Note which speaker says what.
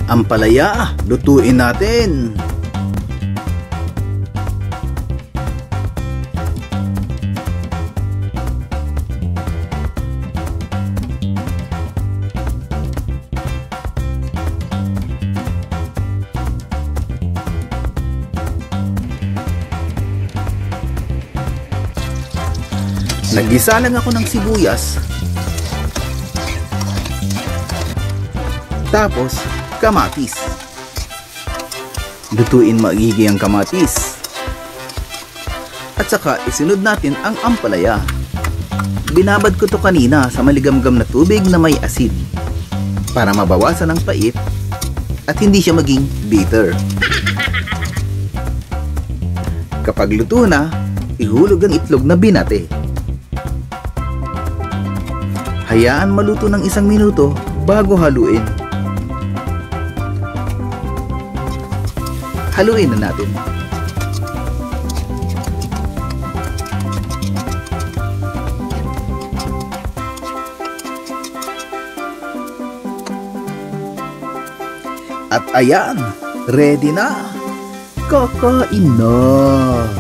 Speaker 1: Ampalaya, lutuin natin. Naggisa lang ako ng sibuyas. Tapos, kamatis. Lutuin maigi ang kamatis. At saka isunod natin ang ampalaya. Binabad ko to kanina sa maligamgam na tubig na may asin para mabawasan ang pait at hindi siya maging bitter. Kapag luto na, ihulog ang itlog na binate. Hayaan maluto ng 1 minuto bago haluin. Haluin na natin. At ayan, ready na. Kakain na.